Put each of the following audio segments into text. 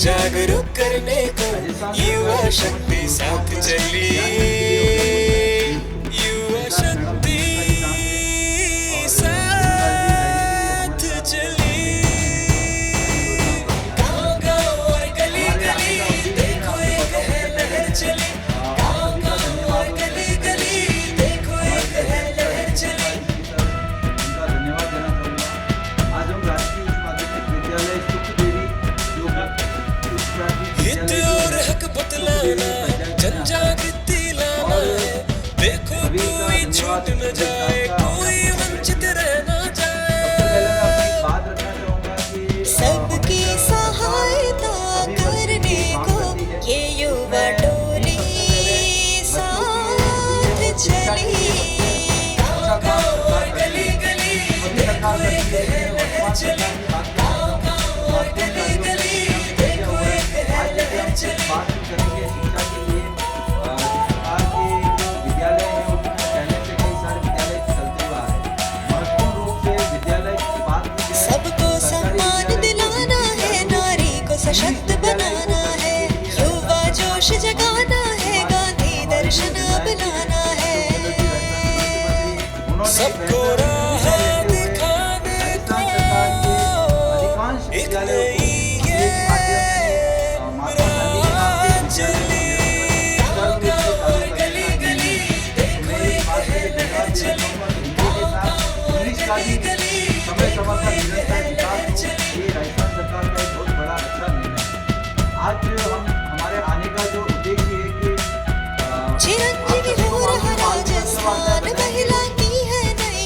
जागरूक करने को युवा शक्ति साथ चली, युवा शक्ति साथ चली। गाँव-गाँव और गली-गली देखो एक है लहर चली, गाँव-गाँव और गली-गली देखो एक है लहर चली। हित और हक बतलाना है, जन जागृति लाना है, देखो कोई छूट न जाए, कोई वंचित रह न जाए। सबकी सहायता करने को ये युवा टोली साथ चली। गाँव-गाँव और गली-गली देखो एक है लहर चली, गाँव-गाँव और गली-गली देखो एक है लहर चली। बात करेंगे शिक्षा के लिए। सरकार के जो विद्यालय हैं उसमें पहले से कई सारे विद्यालय चलते हुए आ रहे हैं। महत्वपूर्ण रूप से विद्यालय की बात की जाए, सबको सम्मान दिलाना है, नारी को सशक्त बनाना है, युवा जोश जगाना है, गांधी दर्शन अपनाना है। सबको राह दिखाने को एक नई ये राह चली। गाँव-गाँव और गली-गली देखो एक है लहर चली, गाँव-गाँव और गली-गली देखो एक है लहर चली। ये राजस्थान सरकार का एक बहुत बड़ा अच्छा निर्णय है। आज हम हमारे आने का जो उद्देश्य है कि चिरंजीवी हो रहा राजस्थान, महिला की है नई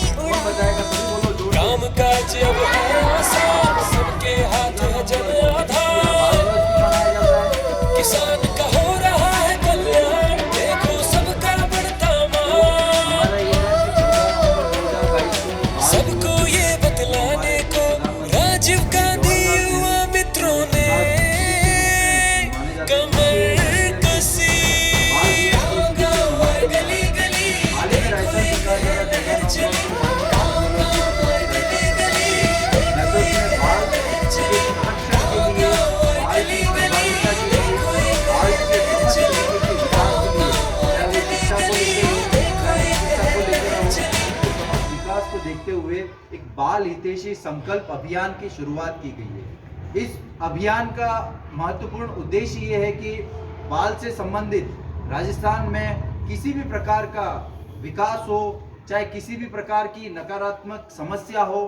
बताएगा उड़ान। सभी बोलो जोर से। काम काज अब है आसान, सबके हाथ है जन आधार। किसान का हो रहा है कल्याण, देखो सबका बढ़ता मान। हमारा ये है कि 2022 को सबको ये बतलाने को राजीव गांधी युवा मित्रों ने कमर कसी। गाँव-गाँव और गली-गली देखो एक है लहर चली, गाँव-गाँव और गली-गली देखो एक है लहर चली, गाँव-गाँव और गली-गली देखो एक है लहर चली, गाँव-गाँव और गली-गली देखो एक है लहर चली। विकास को देखते हुए एक बाल हितैषी संकल्प अभियान की शुरुआत की गई है। इस अभियान का महत्वपूर्ण उद्देश्य ये है कि बाल से संबंधित राजस्थान में किसी भी प्रकार का विकास हो, चाहे किसी भी प्रकार की नकारात्मक समस्या हो,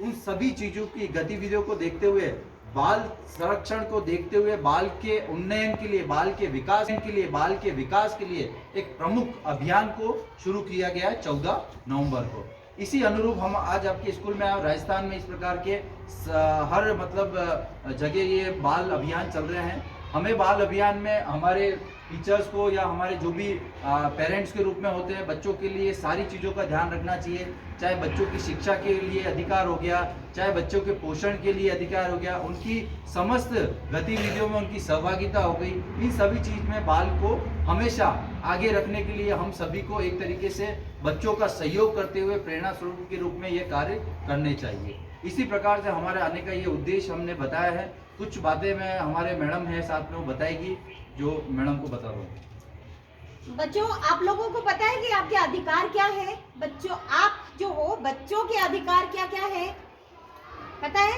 उन सभी चीजों की गतिविधियों को देखते हुए, बाल संरक्षण को देखते हुए, बाल के उन्नयन के लिए, बाल के विकास के लिए एक प्रमुख अभियान को शुरू किया गया है 14 नवंबर को। इसी अनुरूप हम आज आपके स्कूल में आए। राजस्थान में इस प्रकार के हर जगह ये बाल अभियान चल रहे हैं। हमें बाल अभियान में हमारे टीचर्स को या हमारे जो भी पेरेंट्स के रूप में होते हैं, बच्चों के लिए सारी चीज़ों का ध्यान रखना चाहिए। चाहे बच्चों की शिक्षा के लिए अधिकार हो गया, चाहे बच्चों के पोषण के लिए अधिकार हो गया, उनकी समस्त गतिविधियों में उनकी सहभागिता हो गई। इन सभी चीज़ में बाल को हमेशा आगे रखने के लिए हम सभी को एक तरीके से बच्चों का सहयोग करते हुए प्रेरणा स्रोत के रूप में ये कार्य करने चाहिए। इसी प्रकार से हमारे आने का ये उद्देश्य हमने बताया है। कुछ बातें मैं हमारे मैडम है साथ में वो बताएगी, जो मैडम को बता रहा हूँ। बच्चों, आप लोगों को पता है कि आपके अधिकार क्या है? बच्चों, आप जो हो, बच्चों के अधिकार क्या क्या है पता है?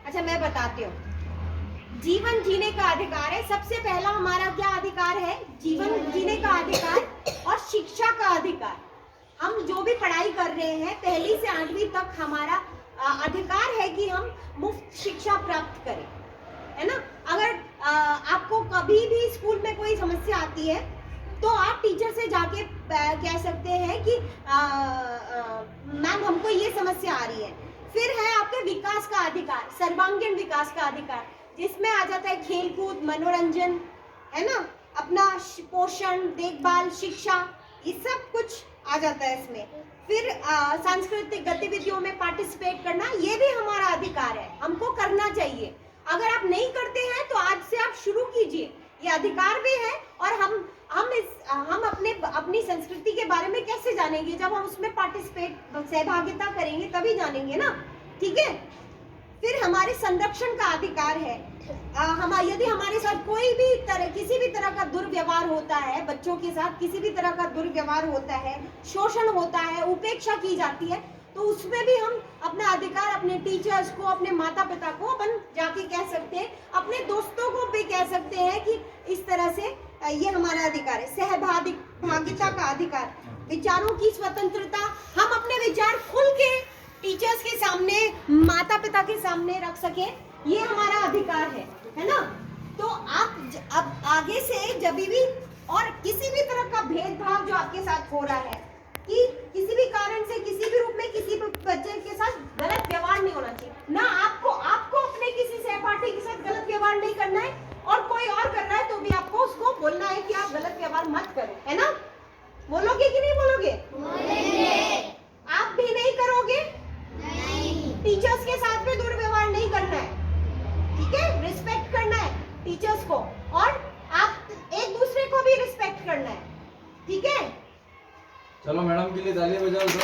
अच्छा, मैं बताती हूँ। जीवन जीने का अधिकार है। सबसे पहला हमारा क्या अधिकार है? जीवन जीने का अधिकार और शिक्षा का अधिकार। हम जो भी पढ़ाई कर रहे हैं, पहली से 8वीं तक हमारा अधिकार है कि हम मुफ्त शिक्षा प्राप्त करें, है ना? अगर आपको कभी भी स्कूल में कोई समस्या आती है तो आप टीचर से जाके कह सकते हैं कि मैम हमको ये समस्या आ रही है। फिर है आपके विकास का अधिकार, सर्वांगीण विकास का अधिकार, जिसमें आ जाता है खेलकूद, मनोरंजन, है ना, अपना पोषण, देखभाल, शिक्षा, ये सब कुछ आ जाता है इसमें। फिर सांस्कृतिक गतिविधियों में पार्टिसिपेट करना, ये भी हमारा अधिकार है, हमको करना चाहिए। अगर आप नहीं करते हैं तो आज से आप शुरू कीजिए, ये अधिकार भी है। और हम अपनी संस्कृति के बारे में कैसे जानेंगे? जब हम उसमें सहभागिता करेंगे तभी जानेंगे ना, ठीक है। फिर हमारे संरक्षण का अधिकार है। यदि हमारे साथ कोई भी किसी भी तरह का दुर्व्यवहार होता है, बच्चों के साथ किसी भी तरह का दुर्व्यवहार होता है, शोषण होता है, उपेक्षा की जाती है, तो उसमें भी हम अपना अधिकार अपने टीचर्स को, अपने माता पिता को अपन जाके कह सकते हैं, अपने दोस्तों को भी कह सकते हैं कि इस तरह से ये हमारा अधिकार है। सहभागिता का अधिकार, विचारों की स्वतंत्रता, हम अपने विचार खुल के टीचर्स के सामने, माता पिता के सामने रख सके, ये हमारा अधिकार है ना। तो आप अब आगे से जब भी और किसी भी तरह का भेदभाव जो आपके साथ हो रहा है, कि किसी भी कारण से किसी भी रूप में किसी भी बच्चे के साथ गलत व्यवहार नहीं होना चाहिए ना। आपको अपने किसी सहपाठी के साथ गलत व्यवहार नहीं करना है, और कोई और कर रहा है तो भी आपको उसको बोलना है कि आप गलत व्यवहार मत करो, है ना। बोलोगे कि नहीं बोलोगे? आप भी नहीं करोगे? टीचर्स के साथ भी दुर्व्यवहार नहीं करना है, ठीक है। रिस्पेक्ट करना है टीचर्स को, और आप एक दूसरे को भी रिस्पेक्ट करना है, ठीक है। चलो मैडम के लिए तालियां बजाओ सर।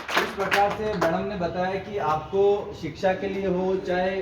तो इस प्रकार से मैडम ने बताया कि आपको शिक्षा के लिए हो, चाहे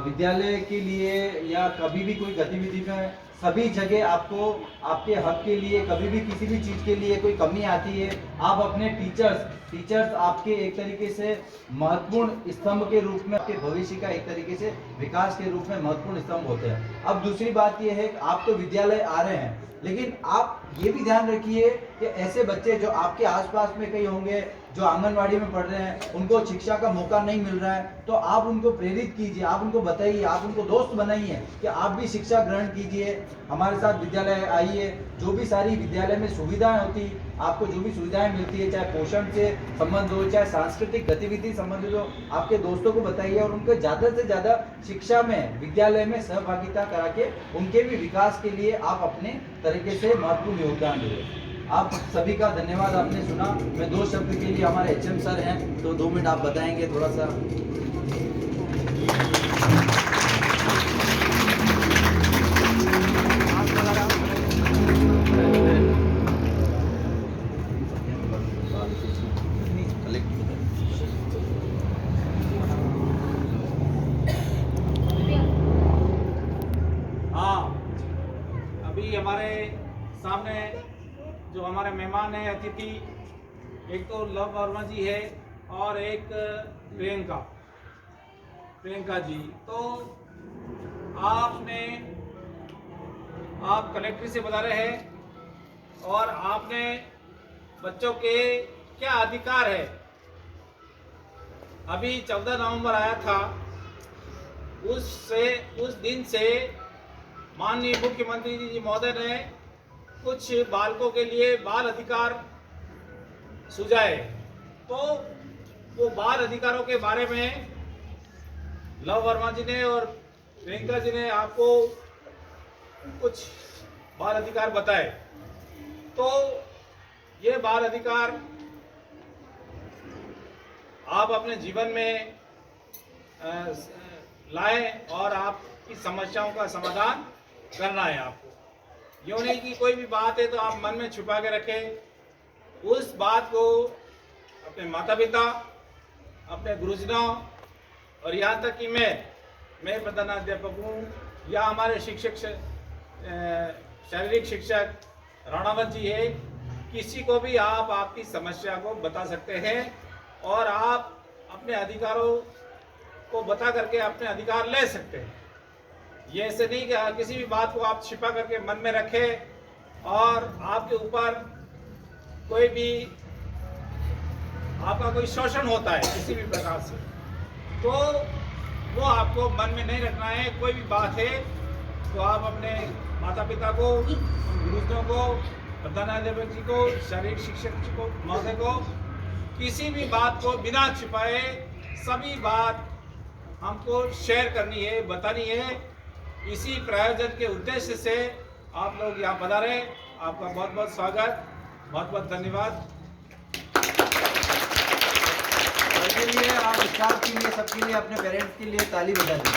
विद्यालय के लिए या कभी भी कोई गतिविधि में, सभी जगह आपको आपके हक के लिए, कभी भी किसी भी चीज़ के लिए कोई कमी आती है, आप अपने टीचर्स आपके एक तरीके से महत्वपूर्ण स्तंभ के रूप में, आपके भविष्य का एक तरीके से विकास के रूप में महत्वपूर्ण स्तंभ होते हैं। अब दूसरी बात यह है कि आप तो विद्यालय आ रहे हैं, लेकिन आप ये भी ध्यान रखिए कि ऐसे बच्चे जो आपके आसपास में कई होंगे, जो आंगनवाड़ी में पढ़ रहे हैं, उनको शिक्षा का मौका नहीं मिल रहा है, तो आप उनको प्रेरित कीजिए, आप उनको बताइए, आप उनको दोस्त बनाइए कि आप भी शिक्षा ग्रहण कीजिए, हमारे साथ विद्यालय आइए। जो भी सारी विद्यालय में सुविधाएं होती, आपको जो भी सुविधाएं मिलती है, चाहे पोषण से संबंध हो, चाहे सांस्कृतिक गतिविधि संबंधित हो, आपके दोस्तों को बताइए, और उनको ज़्यादा से ज़्यादा शिक्षा में, विद्यालय में सहभागिता करा के उनके भी विकास के लिए आप अपने तरीके से महत्वपूर्ण योगदान दें। आप सभी का धन्यवाद, आपने सुना। मैं 2 शब्द के लिए, हमारे एचएम सर हैं, तो 2 मिनट आप बताएंगे थोड़ा सा। हाँ, अभी हमारे सामने जो हमारे मेहमान हैं, अतिथि, एक तो लव वर्मा जी है और एक प्रियंका जी। तो आप कलेक्टर से बता रहे हैं, और आपने बच्चों के क्या अधिकार है, अभी 14 नवंबर आया था, उस दिन से माननीय मुख्यमंत्री जी महोदय ने कुछ बालकों के लिए बाल अधिकार सुझाए। तो वो बाल अधिकारों के बारे में लव वर्मा जी ने और प्रियंका जी ने आपको कुछ बाल अधिकार बताए। तो ये बाल अधिकार आप अपने जीवन में लाएं, और आपकी समस्याओं का समाधान करना है आपको। यूँ नहीं कि कोई भी बात है तो आप मन में छुपा के रखें। उस बात को अपने माता पिता, अपने गुरुजनों, और यहाँ तक कि मैं प्रधानाध्यापक हूँ, या हमारे शिक्षक, शारीरिक शिक्षक राणावत जी है, किसी को भी आप आपकी समस्या को बता सकते हैं, और आप अपने अधिकारों को बता करके अपने अधिकार ले सकते हैं। ये ऐसे नहीं कि किसी भी बात को आप छिपा करके मन में रखें, और आपके ऊपर कोई भी आपका कोई शोषण होता है किसी भी प्रकार से, तो वो आपको मन में नहीं रखना है। कोई भी बात है तो आप अपने माता पिता को, गुरुजनों को, प्रधानाध्यापक जी को, शारीरिक शिक्षक जी को, महोदय को, किसी भी बात को बिना छिपाए सभी बात हमको शेयर करनी है, बतानी है। इसी प्रायोजन के उद्देश्य से आप लोग यहाँ पधारे, आपका बहुत बहुत स्वागत, बहुत बहुत धन्यवाद। सबके लिए, आप स्टाफ के लिए, सबके लिए, अपने पेरेंट्स के लिए ताली बजा दें।